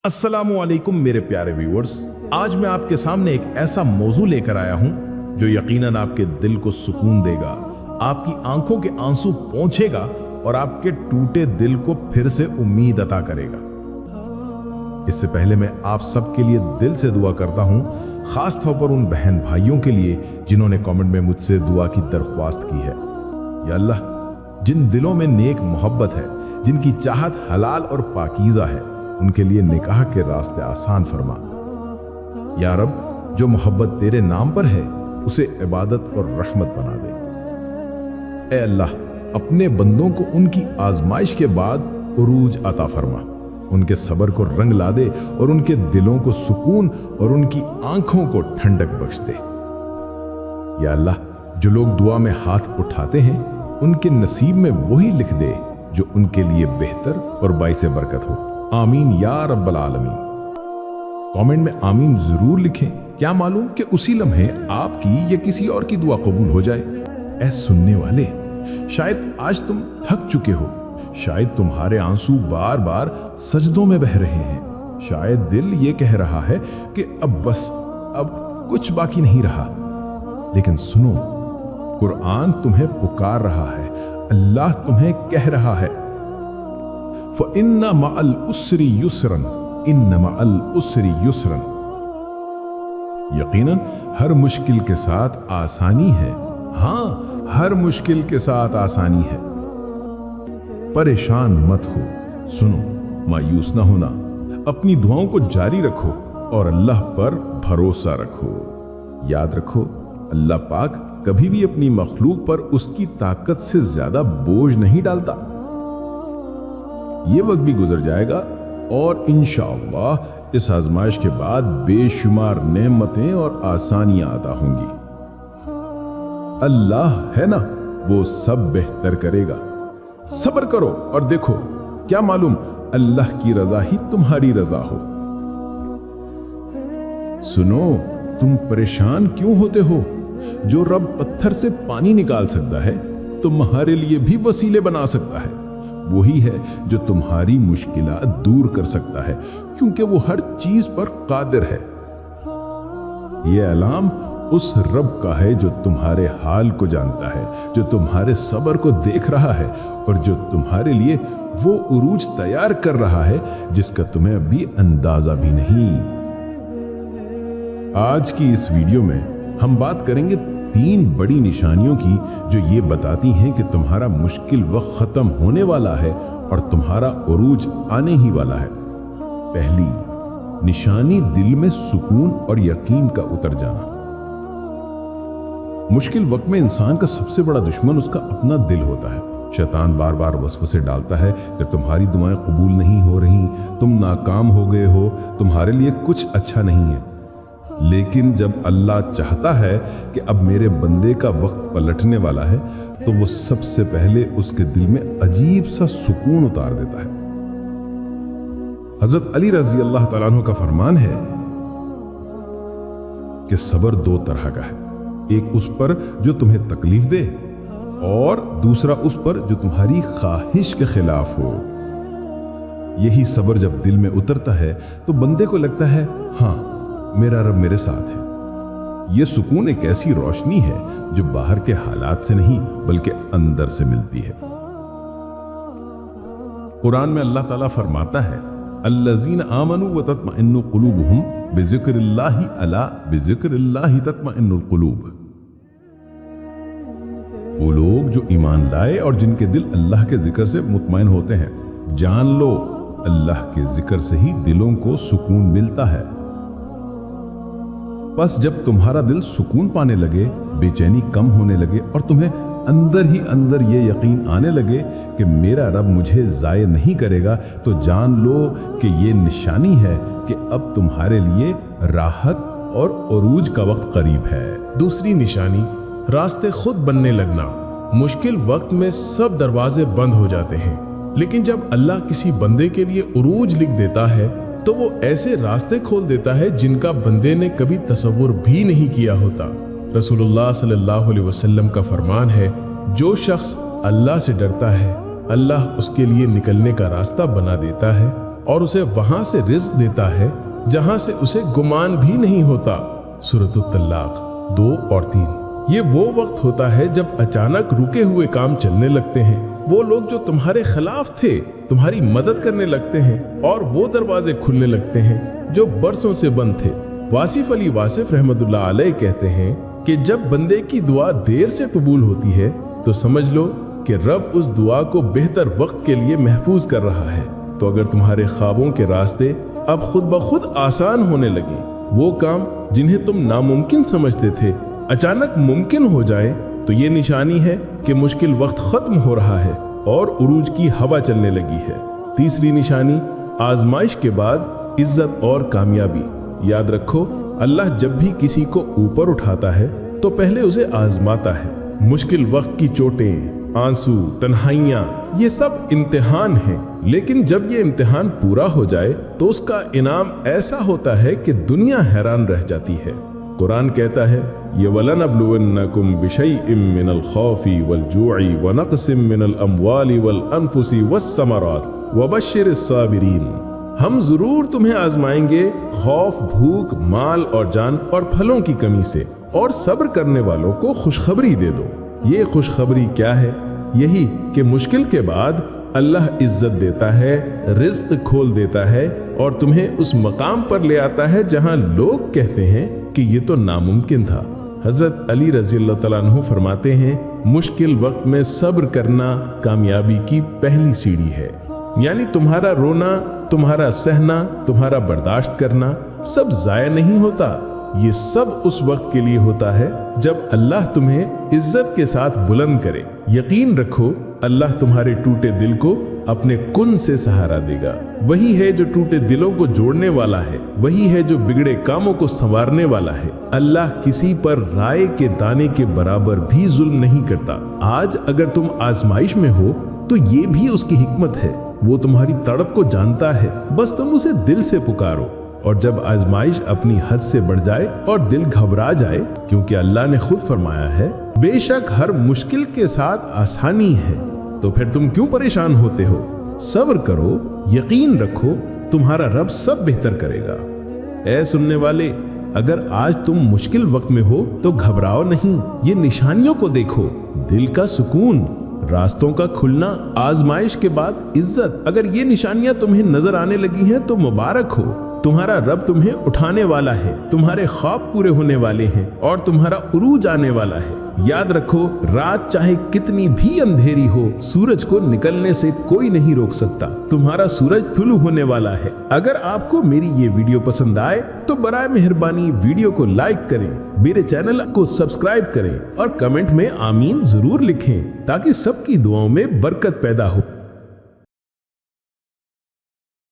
अस्सलामुअलैकुम मेरे प्यारे व्यूअर्स, आज मैं आपके सामने एक ऐसा मौजू लेकर आया हूं जो यकीनन आपके दिल को सुकून देगा, आपकी आंखों के आंसू पोंछेगा और आपके टूटे दिल को फिर से उम्मीद अता करेगा। इससे पहले मैं आप सबके लिए दिल से दुआ करता हूं, खास तौर पर उन बहन भाइयों के लिए जिन्होंने कमेंट में मुझसे दुआ की दरख्वास्त की है। या अल्लाह, जिन दिलों में नेक मोहब्बत है, जिनकी चाहत हलाल और पाकीज़ा है, उनके लिए निकाह के रास्ते आसान फरमा। या रब, जो मोहब्बत तेरे नाम पर है उसे इबादत और रहमत बना दे। ए अल्लाह, अपने बंदों को उनकी आजमाइश के बाद उरूज अता फरमा, उनके सब्र को रंग ला दे और उनके दिलों को सुकून और उनकी आंखों को ठंडक बख्श दे। या अल्लाह, जो लोग दुआ में हाथ उठाते हैं उनके नसीब में वही लिख दे जो उनके लिए बेहतर और बाइसे बरकत हो। आमीन या रब्बल आलमीन। कमेंट में आमीन जरूर लिखें, क्या मालूम कि उसी लम्हे आपकी या किसी और की दुआ कबूल हो जाए। ऐ सुनने वाले, शायद आज तुम थक चुके हो, शायद तुम्हारे आंसू बार बार सजदों में बह रहे हैं, शायद दिल ये कह रहा है कि अब बस, अब कुछ बाकी नहीं रहा। लेकिन सुनो, कुरान तुम्हें पुकार रहा है, अल्लाह तुम्हें कह रहा है, फ़इन्ना मअल उसरी युसरन, इन्ना मअल उसरी युसरन। यकीनन हर मुश्किल के साथ आसानी है। हाँ, हर मुश्किल के साथ आसानी है। परेशान मत हो, सुनो, मायूस ना होना, अपनी दुआओं को जारी रखो और अल्लाह पर भरोसा रखो। याद रखो, अल्लाह पाक कभी भी अपनी मखलूक पर उसकी ताकत से ज्यादा बोझ नहीं डालता। ये वक्त भी गुजर जाएगा और इंशाअल्लाह इस आजमाइश के बाद बेशुमार नेमतें और आसानियां अता होंगी। अल्लाह है ना, वो सब बेहतर करेगा। सब्र करो और देखो, क्या मालूम अल्लाह की रजा ही तुम्हारी रजा हो। सुनो, तुम परेशान क्यों होते हो? जो रब पत्थर से पानी निकाल सकता है तुम्हारे लिए भी वसीले बना सकता है। वही है जो तुम्हारी मुश्किलात दूर कर सकता है, क्योंकि वो हर चीज पर कादिर है। ये अलाम उस रब का है जो तुम्हारे हाल को जानता है, जो तुम्हारे सब्र को देख रहा है और जो तुम्हारे लिए वो उरूज तैयार कर रहा है जिसका तुम्हें अभी अंदाजा भी नहीं। आज की इस वीडियो में हम बात करेंगे 3 बड़ी निशानियों की जो ये बताती हैं कि तुम्हारा मुश्किल वक्त खत्म होने वाला है और तुम्हारा उरूज आने ही वाला है। पहली निशानी, दिल में सुकून और यकीन का उतर जाना। मुश्किल वक्त में इंसान का सबसे बड़ा दुश्मन उसका अपना दिल होता है। शैतान बार बार वसवसे डालता है कि तुम्हारी दुआएं कबूल नहीं हो रही, तुम नाकाम हो गए हो, तुम्हारे लिए कुछ अच्छा नहीं है। लेकिन जब अल्लाह चाहता है कि अब मेरे बंदे का वक्त पलटने वाला है, तो वो सबसे पहले उसके दिल में अजीब सा सुकून उतार देता है। हजरत अली रजी अल्लाह तआला अन्हु का फरमान है कि सब्र 2 तरह का है, एक उस पर जो तुम्हें तकलीफ दे और दूसरा उस पर जो तुम्हारी ख्वाहिश के खिलाफ हो। यही सब्र जब दिल में उतरता है तो बंदे को लगता है, हाँ, मेरा रब मेरे साथ है। यह सुकून एक ऐसी रोशनी है जो बाहर के हालात से नहीं बल्कि अंदर से मिलती है। कुरान में अल्लाह ताला फरमाता है, अल्लज़ीना आमनू व तत्मइन्नु क़ुलूबुहुम बिज़िक्रिल्लाहि अला बिज़िक्रिल्लाहि तत्मइन्नुल क़ुलूब। वो लोग जो ईमान लाए और जिनके दिल अल्लाह के जिक्र से मुतमईन होते हैं, जान लो अल्लाह के जिक्र से ही दिलों को सुकून मिलता है। बस जब तुम्हारा दिल सुकून पाने लगे, बेचैनी कम होने लगे और तुम्हें अंदर ही अंदर ये यकीन आने लगे कि मेरा रब मुझे ज़ाय नहीं करेगा, तो जान लो कि ये निशानी है कि अब तुम्हारे लिए राहत और उरूज का वक्त करीब है। दूसरी निशानी, रास्ते खुद बनने लगना। मुश्किल वक्त में सब दरवाजे बंद हो जाते हैं, लेकिन जब अल्लाह किसी बंदे के लिए उरूज लिख देता है तो वो ऐसे रास्ते खोल देता है जिनका बंदे ने कभी तसव्वुर भी नहीं किया होता। रसूलुल्लाह सल्लल्लाहु अलैहि वसल्लम का फरमान है, जो शख्स अल्लाह से डरता है, अल्लाह उसके लिए निकलने का रास्ता बना देता है और उसे वहां से रिज़्क देता है जहां से उसे गुमान भी नहीं होता। सूरत तलाक 2 और 3। ये वो वक्त होता है जब अचानक रुके हुए काम चलने लगते हैं। वो लोग जो तुम्हारे खिलाफ थे तुम्हारी मदद करने लगते हैं और वो दरवाजे खुलने लगते हैं जो बरसों से बंद थे। वासिफ अली वासिफ रहमतुल्लाह अलैह कहते हैं कि जब बंदे की दुआ देर से कबूल होती है तो समझ लो कि रब उस दुआ को बेहतर वक्त के लिए महफूज कर रहा है। तो अगर तुम्हारे ख्वाबों के रास्ते अब खुद ब खुद आसान होने लगे, वो काम जिन्हें तुम नामुमकिन समझते थे अचानक मुमकिन हो जाए, तो ये निशानी है कि मुश्किल वक्त खत्म हो रहा है और उरूज की हवा चलने लगी है। तीसरी निशानी, आजमाइश के बाद इज्जत और कामयाबी। याद रखो, अल्लाह जब भी किसी को ऊपर उठाता है तो पहले उसे आजमाता है। मुश्किल वक्त की चोटें, आंसू, तन्हाइयां, ये सब इम्तिहान हैं, लेकिन जब ये इम्तिहान पूरा हो जाए तो उसका इनाम ऐसा होता है कि दुनिया हैरान रह जाती है। कुरान कहता है, ये वलनब्लुवन्नकुम बिशैइम मिनल खौफि वल जूइ व नक़सिम मिनल अमवालि वल अनफुसि वस्समरात वबश्शिरिस साबिरीन। हम जरूर तुम्हें आजमाएंगे खौफ, भूख, माल और जान और फलों की कमी से, और सब्र करने वालों को खुशखबरी दे दो। ये खुशखबरी क्या है? यही कि मुश्किल के बाद अल्लाह इज्जत देता है, रिज्क खोल देता है और तुम्हें उस मकाम पर ले आता है जहां लोग कहते हैं कि ये तो नामुमकिन था। हजरत अली रज़ी अल्लाह तआला अन्हु फरमाते हैं, मुश्किल वक्त में सब्र करना कामयाबी की पहली सीढ़ी है। यानी तुम्हारा रोना, तुम्हारा सहना, तुम्हारा बर्दाश्त करना सब जाया नहीं होता। ये सब उस वक्त के लिए होता है जब अल्लाह तुम्हें इज्जत के साथ बुलंद करे। यकीन रखो, अल्लाह तुम्हारे टूटे दिल को अपने कुन से सहारा देगा। वही है जो टूटे दिलों को जोड़ने वाला है, वही है जो बिगड़े कामों को संवारने वाला है। अल्लाह किसी पर राय के दाने के बराबर भी जुल्म नहीं करता। आज अगर तुम आजमाइश में हो तो ये भी उसकी हिकमत है। वो तुम्हारी तड़प को जानता है, बस तुम उसे दिल से पुकारो। और जब आजमाइश अपनी हद से बढ़ जाए और दिल घबरा जाए, क्योंकि अल्लाह ने खुद फरमाया है, बेशक हर मुश्किल के साथ आसानी है, तो फिर तुम क्यों परेशान होते हो? सब्र करो, यकीन रखो, तुम्हारा रब सब बेहतर करेगा। ऐ सुनने वाले, अगर आज तुम मुश्किल वक्त में हो तो घबराओ नहीं। ये निशानियों को देखो, दिल का सुकून, रास्तों का खुलना, आजमाइश के बाद इज्जत। अगर ये निशानियां तुम्हें नजर आने लगी हैं तो मुबारक हो, तुम्हारा रब तुम्हें उठाने वाला है, तुम्हारे ख्वाब पूरे होने वाले हैं और तुम्हारा उरूज आने वाला है। याद रखो, रात चाहे कितनी भी अंधेरी हो, सूरज को निकलने से कोई नहीं रोक सकता। तुम्हारा सूरज तुलू होने वाला है। अगर आपको मेरी ये वीडियो पसंद आए तो बराए मेहरबानी वीडियो को लाइक करें, मेरे चैनल को सब्सक्राइब करें और कमेंट में आमीन जरूर लिखें, ताकि सबकी दुआओं में बरकत पैदा हो।